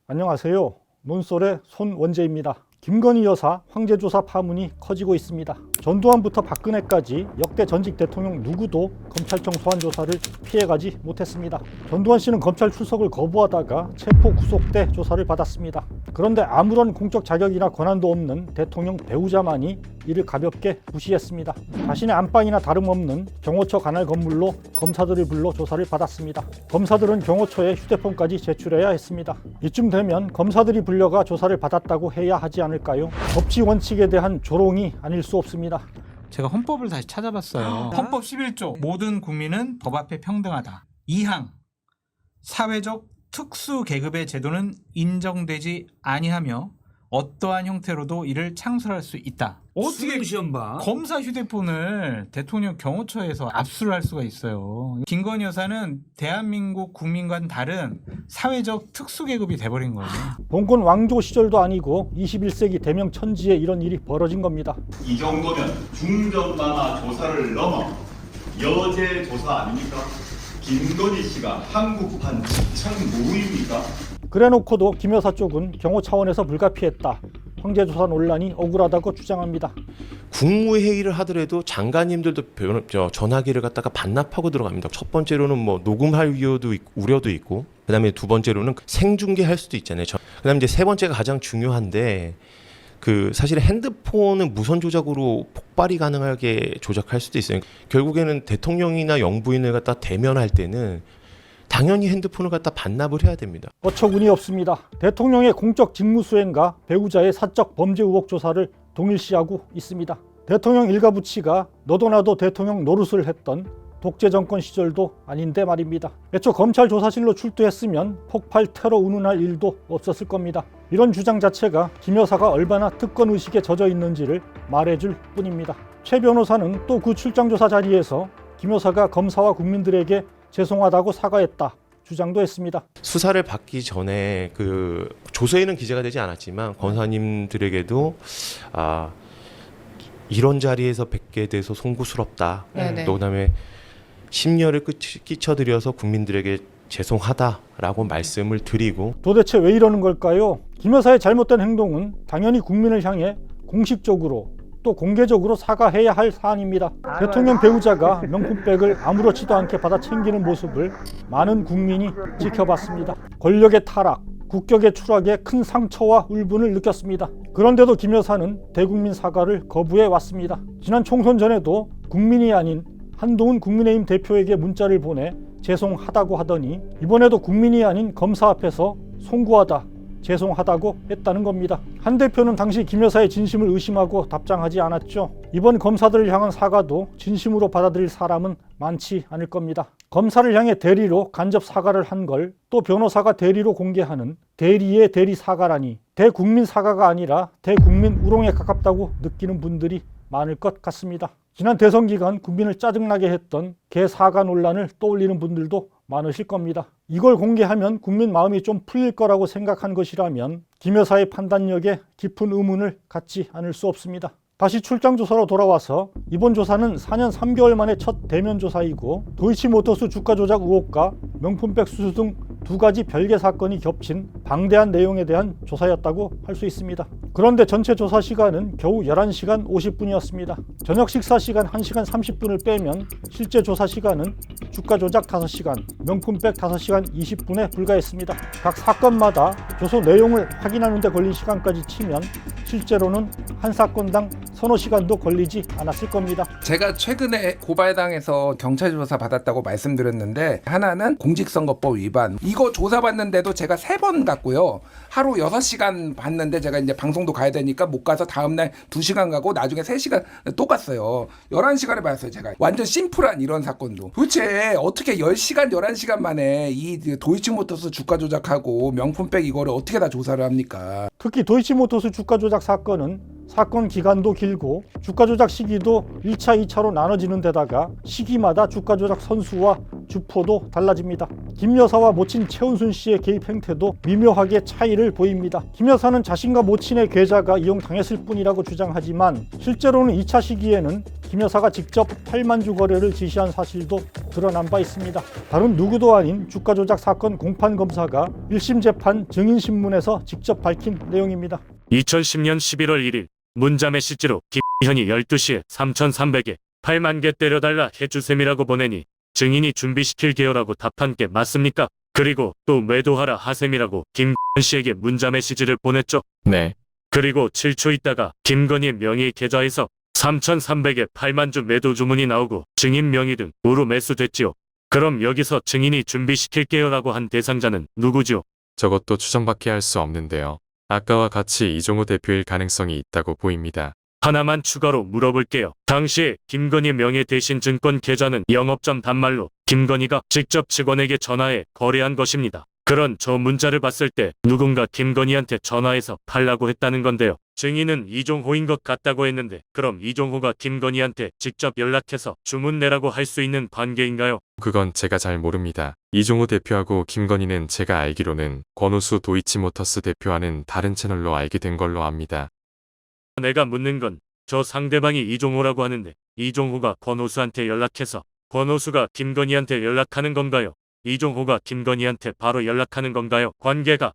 안녕하세요. 논설의 손원재입니다. 김건희 여사 황제조사 파문이 커지고 있습니다. 전두환부터 박근혜까지 역대 전직 대통령 누구도 검찰청 소환조사를 피해가지 못했습니다. 전두환 씨는 검찰 출석을 거부하다가 체포 구속돼 조사를 받았습니다. 그런데 아무런 공적 자격이나 권한도 없는 대통령 배우자만이 이를 가볍게 무시했습니다. 자신의 안방이나 다름없는 경호처 관할 건물로 검사들을 불러 조사를 받았습니다. 검사들은 경호처에 휴대폰까지 제출해야 했습니다. 이쯤 되면 검사들이 불려가 조사를 받았다고 해야 하지 않을까요? 법치 원칙에 대한 조롱이 아닐 수 없습니다. 제가 헌법을 다시 찾아봤어요. 헌법 11조 모든 국민은 법 앞에 평등하다. 2항 사회적 특수 계급의 제도는 인정되지 아니하며 어떠한 형태로도 이를 창설할 수 있다. 어떻게 검사 휴대폰을 대통령 경호처에서 압수를 할 수가 있어요. 김건희 여사는 대한민국 국민과는 다른 사회적 특수계급이 돼버린 거예요. 봉건 왕조 시절도 아니고 21세기 대명 천지에 이런 일이 벌어진 겁니다. 이 정도면 중전마마 조사를 넘어 여제 조사 아닙니까? 김건희 씨가 한국판 직창 모의입니까? 그래놓고도 김 여사 쪽은 경호 차원에서 불가피했다. 황제조사 논란이 억울하다고 주장합니다. 국무회의를 하더라도 장관님들도 전화기를 갖다가 반납하고 들어갑니다. 첫 번째로는 뭐 녹음할 우려도 있고, 그다음에 두 번째로는 생중계할 수도 있잖아요. 그다음에 이제 세 번째가 가장 중요한데, 사실 핸드폰은 무선 조작으로 폭발이 가능하게 조작할 수도 있어요. 결국에는 대통령이나 영부인을 갖다 대면할 때는 당연히 핸드폰을 갖다 반납을 해야 됩니다. 어처구니 없습니다. 대통령의 공적 직무수행과 배우자의 사적 범죄 의혹 조사를 동일시하고 있습니다. 대통령 일가부치가 너도 나도 대통령 노릇을 했던 독재 정권 시절도 아닌데 말입니다. 애초 검찰 조사실로 출두했으면 폭발 테러 운운할 일도 없었을 겁니다. 이런 주장 자체가 김 여사가 얼마나 특권 의식에 젖어 있는지를 말해줄 뿐입니다. 최 변호사는 또 그 출장 조사 자리에서 김 여사가 검사와 국민들에게 죄송하다고 사과했다 주장도 했습니다. 수사를 받기 전에 조서에는 기재가 되지 않았지만 권사님들에게도 이런 자리에서 뵙게 돼서 송구스럽다. 또 그다음에 심려를 끼쳐드려서 국민들에게 죄송하다라고 말씀을 드리고. 도대체 왜 이러는 걸까요? 김 여사의 잘못된 행동은 당연히 국민을 향해 공식적으로 또 공개적으로 사과해야 할 사안입니다. 대통령 배우자가 명품백을 아무렇지도 않게 받아 챙기는 모습을 많은 국민이 지켜봤습니다. 권력의 타락, 국격의 추락에 큰 상처와 울분을 느꼈습니다. 그런데도 김 여사는 대국민 사과를 거부해 왔습니다. 지난 총선 전에도 국민이 아닌 한동훈 국민의힘 대표에게 문자를 보내 죄송하다고 하더니 이번에도 국민이 아닌 검사 앞에서 송구하다, 죄송하다고 했다는 겁니다. 한 대표는 당시 김 여사의 진심을 의심하고 답장하지 않았죠. 이번 검사들을 향한 사과도 진심으로 받아들일 사람은 많지 않을 겁니다. 검사를 향해 대리로 간접 사과를 한 걸 또 변호사가 대리로 공개하는 대리의 대리 사과라니 대국민 사과가 아니라 대국민 우롱에 가깝다고 느끼는 분들이 많을 것 같습니다. 지난 대선 기간 국민을 짜증나게 했던 개사과 논란을 떠올리는 분들도 많으실 겁니다. 이걸 공개하면 국민 마음이 좀 풀릴 거라고 생각한 것이라면 김 여사의 판단력에 깊은 의문을 갖지 않을 수 없습니다. 다시 출장 조사로 돌아와서 이번 조사는 4년 3개월 만에 첫 대면 조사이고 도이치모터스 주가 조작 의혹과 명품백 수수 등 두 가지 별개 사건이 겹친 방대한 내용에 대한 조사였다고 할 수 있습니다. 그런데 전체 조사 시간은 겨우 11시간 50분이었습니다. 저녁 식사 시간 1시간 30분을 빼면 실제 조사 시간은 주가 조작 5시간, 명품백 5시간 20분에 불과했습니다. 각 사건마다 조서 내용을 확인하는 데 걸린 시간까지 치면 실제로는 한 사건당 서너 시간도 걸리지 않았을 겁니다. 제가 최근에 고발당해서 경찰 조사 받았다고 말씀드렸는데 하나는 공직선거법 위반, 이거 조사받는데도 제가 3번 갔고요. 하루 6시간 봤는데 제가 이제 방송도 가야 되니까 못 가서 다음날 2시간 가고 나중에 3시간 또 갔어요. 11시간을 받았어요. 제가 완전 심플한 이런 사건도. 도대체 어떻게 10시간 11시간 만에 이 도이치모터스 주가 조작하고 명품백 이거를 어떻게 다 조사를 합니까? 특히 도이치모터스 주가 조작 사건은 사건 기간도 길고 주가 조작 시기도 1차, 2차로 나눠지는 데다가 시기마다 주가 조작 선수와 주포도 달라집니다. 김 여사와 모친 최은순 씨의 개입 행태도 미묘하게 차이를 보입니다. 김 여사는 자신과 모친의 계좌가 이용당했을 뿐이라고 주장하지만 실제로는 2차 시기에는 김 여사가 직접 8만 주 거래를 지시한 사실도 드러난 바 있습니다. 다른 누구도 아닌 주가 조작 사건 공판 검사가 1심 재판 증인신문에서 직접 밝힌 내용입니다. 2010년 11월 1일 문자 메시지로 김현이 12시에 3,300에 8만 개 때려달라 해주셈이라고 보내니 증인이 준비시킬 게요라고 답한 게 맞습니까? 그리고 또 매도하라 하셈이라고 김건 씨에게 문자 메시지를 보냈죠. 네. 그리고 7초 있다가 김건희 명의 계좌에서 3,300에 8만 주 매도 주문이 나오고 증인 명의 등으로 매수됐지요. 그럼 여기서 증인이 준비시킬게요라고 한 대상자는 누구죠? 저것도 추정밖에 할 수 없는데요. 아까와 같이 이종호 대표일 가능성이 있다고 보입니다. 하나만 추가로 물어볼게요. 당시에 김건희 명의 대신 증권 계좌는 영업점 단말로 김건희가 직접 직원에게 전화해 거래한 것입니다. 그런 저 문자를 봤을 때 누군가 김건희한테 전화해서 팔라고 했다는 건데요. 증인은 이종호인 것 같다고 했는데 그럼 이종호가 김건희한테 직접 연락해서 주문 내라고 할 수 있는 관계인가요? 그건 제가 잘 모릅니다. 이종호 대표하고 김건희는 제가 알기로는 권오수 도이치모터스 대표와는 다른 채널로 알게 된 걸로 압니다. 내가 묻는 건 저 상대방이 이종호라고 하는데 이종호가 권오수한테 연락해서 권오수가 김건희한테 연락하는 건가요? 이종호가 김건희한테 바로 연락하는 건가요? 관계가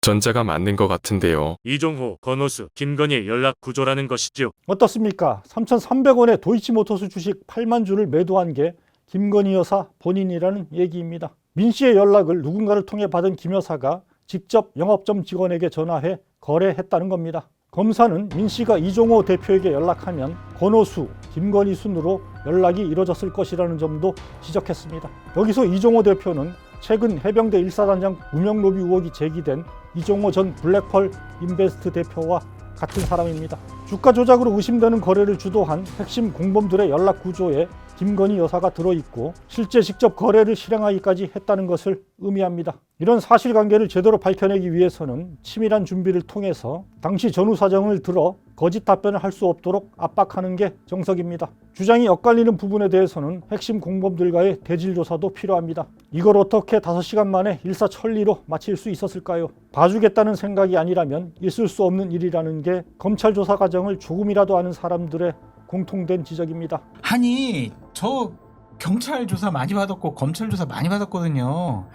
전자가 맞는 것 같은데요. 이종호, 권오수, 김건희의 연락 구조라는 것이지요. 어떻습니까? 3,300원에 도이치모터스 주식 8만 주를 매도한 게 김건희 여사 본인이라는 얘기입니다. 민 씨의 연락을 누군가를 통해 받은 김 여사가 직접 영업점 직원에게 전화해 거래했다는 겁니다. 검사는 민 씨가 이종호 대표에게 연락하면 권오수, 김건희 순으로 연락이 이뤄졌을 것이라는 점도 지적했습니다. 여기서 이종호 대표는 최근 해병대 1사단장 무명 로비 의혹이 제기된 이종호 전 블랙펄 인베스트 대표와 같은 사람입니다. 주가 조작으로 의심되는 거래를 주도한 핵심 공범들의 연락 구조에 김건희 여사가 들어있고 실제 직접 거래를 실행하기까지 했다는 것을 의미합니다. 이런 사실관계를 제대로 밝혀내기 위해서는 치밀한 준비를 통해서 당시 전후 사정을 들어 거짓 답변을 할 수 없도록 압박하는 게 정석입니다. 주장이 엇갈리는 부분에 대해서는 핵심 공범들과의 대질 조사도 필요합니다. 이걸 어떻게 5시간 만에 일사천리로 마칠 수 있었을까요? 봐주겠다는 생각이 아니라면 있을 수 없는 일이라는 게 검찰 조사 과정을 조금이라도 아는 사람들의 공통된 지적입니다. 아니 저 경찰 조사 많이 받았고 검찰 조사 많이 받았거든요.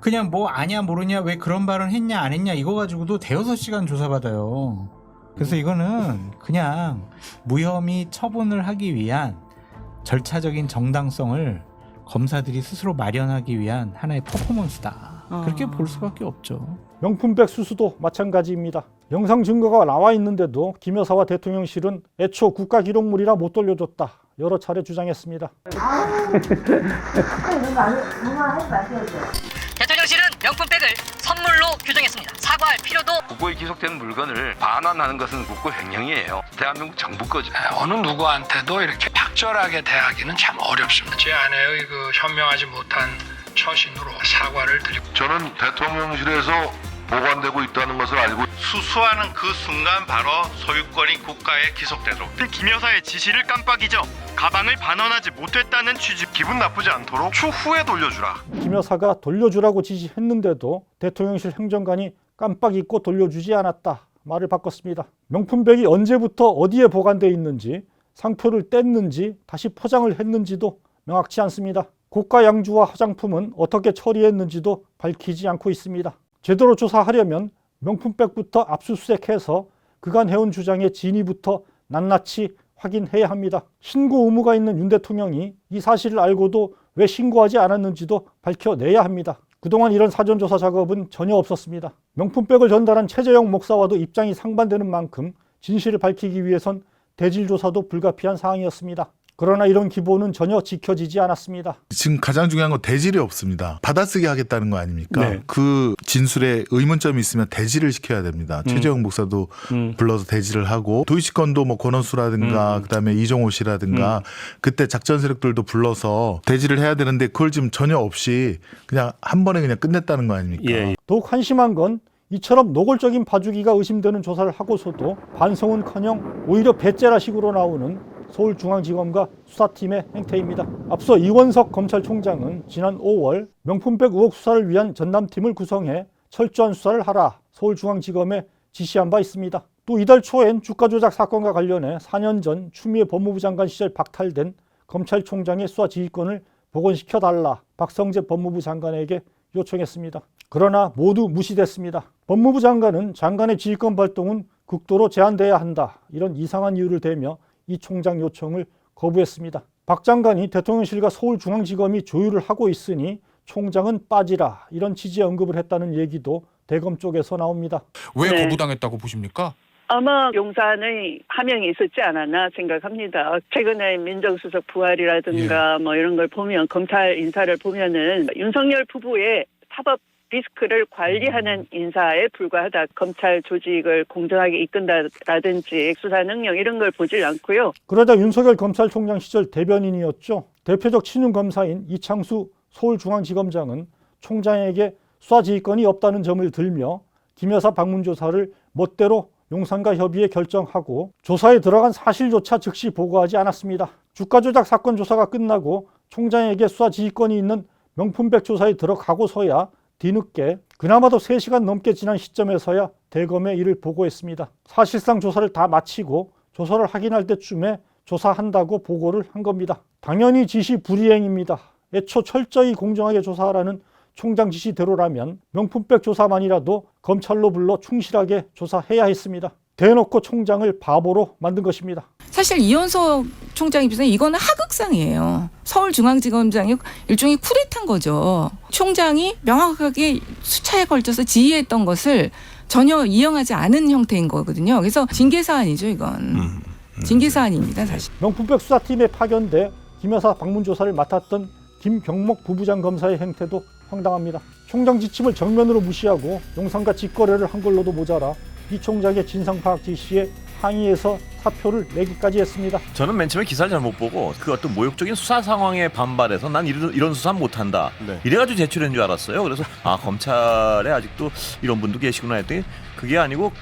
그냥 뭐 아냐 모르냐 왜 그런 발언 했냐 안 했냐 이거 가지고도 대여섯 시간 조사받아요. 그래서 이거는 그냥 무혐의 처분을 하기 위한 절차적인 정당성을 검사들이 스스로 마련하기 위한 하나의 퍼포먼스다. 그렇게 볼 수밖에 없죠. 명품백 수수도 마찬가지입니다. 영상 증거가 나와 있는데도 김 여사와 대통령실은 애초 국가기록물이라 못 돌려줬다. 여러 차례 주장했습니다. 대통령실은 명품백을 선물로 규정했습니다. 사과할 필요도 국고에 기록된 물건을 반환하는 것은 국고 횡령이에요. 대한민국 정부 거죠. 어느 누구한테도 이렇게 탁절하게 대하기는 참 어렵습니다. 제 아내의 그 현명하지 못한 처신으로 사과를 드리고 저는 대통령실에서 보관되고 있다는 것을 알고 수수하는 그 순간 바로 소유권이 국가에 기속되도록 김 여사의 지시를 깜빡이죠. 가방을 반환하지 못했다는 취지 기분 나쁘지 않도록 추후에 돌려주라. 김 여사가 돌려주라고 지시했는데도 대통령실 행정관이 깜빡 잊고 돌려주지 않았다. 말을 바꿨습니다. 명품백이 언제부터 어디에 보관되어 있는지 상표를 뗐는지 다시 포장을 했는지도 명확치 않습니다. 고가 양주와 화장품은 어떻게 처리했는지도 밝히지 않고 있습니다. 제대로 조사하려면 명품백부터 압수수색해서 그간 해온 주장의 진위부터 낱낱이 확인해야 합니다. 신고 의무가 있는 윤 대통령이 이 사실을 알고도 왜 신고하지 않았는지도 밝혀내야 합니다. 그동안 이런 사전조사 작업은 전혀 없었습니다. 명품백을 전달한 최재형 목사와도 입장이 상반되는 만큼 진실을 밝히기 위해선 대질조사도 불가피한 사항이었습니다. 그러나 이런 기본은 전혀 지켜지지 않았습니다. 지금 가장 중요한 건 대질이 없습니다. 받아쓰기 하겠다는 거 아닙니까? 네. 그 진술에 의문점이 있으면 대질을 시켜야 됩니다. 최재형 목사도 불러서 대질을 하고 도이치건도 뭐 권원수라든가 그다음에 이종호 씨라든가 그때 작전 세력들도 불러서 대질을 해야 되는데 그걸 지금 전혀 없이 그냥 한 번에 그냥 끝냈다는 거 아닙니까? 예. 더욱 한심한 건 이처럼 노골적인 봐주기가 의심되는 조사를 하고서도 반성은커녕 오히려 배째라식으로 나오는 서울중앙지검과 수사팀의 행태입니다. 앞서 이원석 검찰총장은 지난 5월 명품백 의혹 수사를 위한 전담팀을 구성해 철저한 수사를 하라 서울중앙지검에 지시한 바 있습니다. 또 이달 초엔 주가 조작 사건과 관련해 4년 전 추미애 법무부 장관 시절 박탈된 검찰총장의 수사 지휘권을 복원시켜달라 박성재 법무부 장관에게 요청했습니다. 그러나 모두 무시됐습니다. 법무부 장관은 장관의 지휘권 발동은 극도로 제한돼야 한다, 이런 이상한 이유를 대며 이 총장 요청을 거부했습니다. 박 장관이 대통령실과 서울중앙지검이 조율을 하고 있으니 총장은 빠지라, 이런 취지의 언급을 했다는 얘기도 대검 쪽에서 나옵니다. 왜 거부당했다고 보십니까? 아마 용산의 하명이 있었지 않았나 생각합니다. 최근에 민정수석 부활이라든가 뭐 이런 걸 보면, 검찰 인사를 보면은 윤석열 부부의 사법 리스크를 관리하는 인사에 불과하다. 검찰 조직을 공정하게 이끈다라든지 수사 능력 이런 걸 보질 않고요. 그러자 윤석열 검찰총장 시절 대변인이었죠. 대표적 친윤 검사인 이창수 서울중앙지검장은 총장에게 수사 지휘권이 없다는 점을 들며 김 여사 방문 조사를 멋대로 용산과 협의해 결정하고 조사에 들어간 사실조차 즉시 보고하지 않았습니다. 주가 조작 사건 조사가 끝나고 총장에게 수사 지휘권이 있는 명품백 조사에 들어가고서야 뒤늦게 그나마도 3시간 넘게 지난 시점에서야 대검에 이를 보고했습니다. 사실상 조사를 다 마치고 조사를 확인할 때쯤에 조사한다고 보고를 한 겁니다. 당연히 지시 불이행입니다. 애초 철저히 공정하게 조사하라는 총장 지시대로라면 명품백 조사만이라도 검찰로 불러 충실하게 조사해야 했습니다. 대놓고 총장을 바보로 만든 것입니다. 사실 이현석 총장 입장에서 이거는 하극상이에요. 서울중앙지검장이 일종의 쿠데타인 거죠. 총장이 명확하게 수차에 걸쳐서 지휘했던 것을 전혀 이행하지 않은 형태인 거거든요. 그래서 징계사안이죠, 이건. 징계사안입니다, 사실. 명품백 수사팀에 파견돼 김 여사 방문 조사를 맡았던 김경목 부부장 검사의 행태도 황당합니다. 총장 지침을 정면으로 무시하고 용산과 직거래를 한 걸로도 모자라 이 총장의 진상파악 지시에 항의해서 사표를 내기까지 했습니다. 저는 맨 처음에 기사를 잘못 보고 그 어떤 모욕적인 수사 상황에 반발해서 난 이런 수사는 못한다, 이래가지고 제출한 줄 알았어요. 그래서 검찰에 아직도 이런 분도 계시구나 했더니 그게 아니고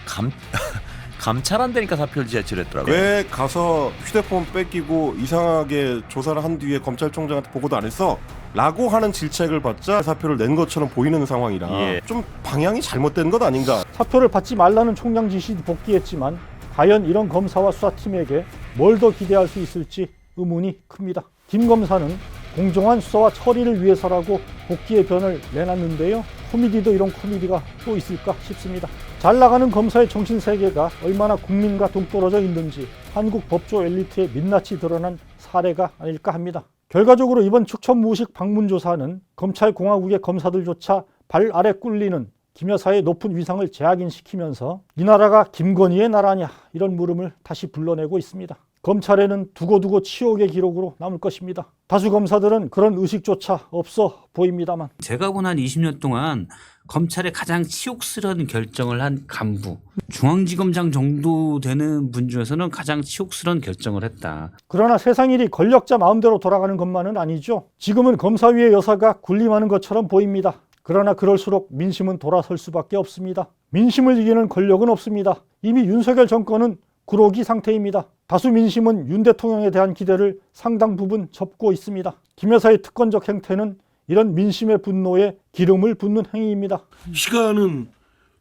감찰한다니까 사표를 제출했더라고요. 왜 가서 휴대폰 뺏기고 이상하게 조사를 한 뒤에 검찰총장한테 보고도 안 했어? 라고 하는 질책을 받자 사표를 낸 것처럼 보이는 상황이라 좀 방향이 잘못된 것 아닌가. 사표를 받지 말라는 총장 지시도 복귀했지만 과연 이런 검사와 수사팀에게 뭘 더 기대할 수 있을지 의문이 큽니다. 김 검사는 공정한 수사와 처리를 위해서라고 복귀의 변을 내놨는데요. 코미디도 이런 코미디가 또 있을까 싶습니다. 잘 나가는 검사의 정신세계가 얼마나 국민과 동떨어져 있는지 한국 법조 엘리트의 민낯이 드러난 사례가 아닐까 합니다. 결과적으로 이번 축천무식 방문조사는 검찰공화국의 검사들조차 발 아래 꿀리는 김 여사의 높은 위상을 재확인시키면서 이 나라가 김건희의 나라냐, 이런 물음을 다시 불러내고 있습니다. 검찰에는 두고두고 치욕의 기록으로 남을 것입니다. 다수 검사들은 그런 의식조차 없어 보입니다만, 제가 본 한 20년 동안 검찰의 가장 치욕스러운 결정을 한 간부, 중앙지검장 정도 되는 분 중에서는 가장 치욕스러운 결정을 했다. 그러나 세상 일이 권력자 마음대로 돌아가는 것만은 아니죠. 지금은 검사위의 여사가 군림하는 것처럼 보입니다. 그러나 그럴수록 민심은 돌아설 수밖에 없습니다. 민심을 이기는 권력은 없습니다. 이미 윤석열 정권은 구로기 상태입니다. 다수 민심은 윤 대통령에 대한 기대를 상당 부분 접고 있습니다. 김 여사의 특권적 행태는 이런 민심의 분노에 기름을 붓는 행위입니다. 시간은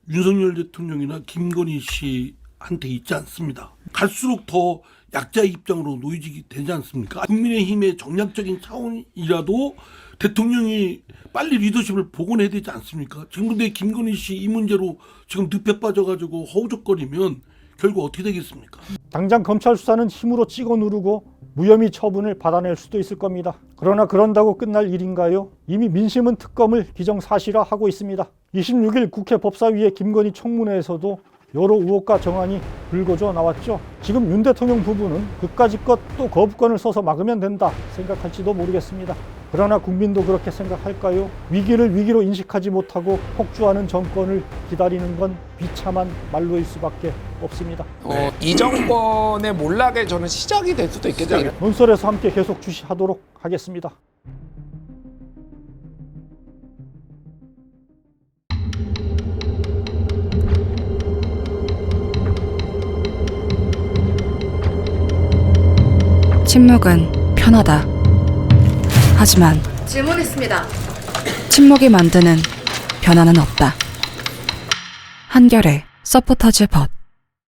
윤석열 대통령이나 김건희 씨한테 있지 않습니다. 갈수록 더 약자의 입장으로 놓여지게 되지 않습니까? 국민의힘의 정략적인 차원이라도 대통령이 빨리 리더십을 복원해야 되지 않습니까? 지금 근데 김건희 씨 이 문제로 지금 늪에 빠져가지고 허우적거리면 결국 어떻게 되겠습니까? 당장 검찰 수사는 힘으로 찍어 누르고 무혐의 처분을 받아낼 수도 있을 겁니다. 그러나 그런다고 끝날 일인가요? 이미 민심은 특검을 기정사실화하고 있습니다. 26일 국회 법사위의 김건희 청문회에서도 여러 의혹과 정황이 불거져 나왔죠. 지금 윤 대통령 부부는 그까짓 것 또 거부권을 써서 막으면 된다 생각할지도 모르겠습니다. 그러나 국민도 그렇게 생각할까요? 위기를 위기로 인식하지 못하고 폭주하는 정권을 기다리는 건 비참한 말로일 수밖에 없습니다. 이 정권의 몰락의 저는 시작이 될 수도 있겠죠. 논설에서 함께 계속 주시하도록 하겠습니다. 침묵은 편하다. 하지만 질문 있습니다. 침묵이 만드는 변화는 없다. 한결의 서포터즈 벗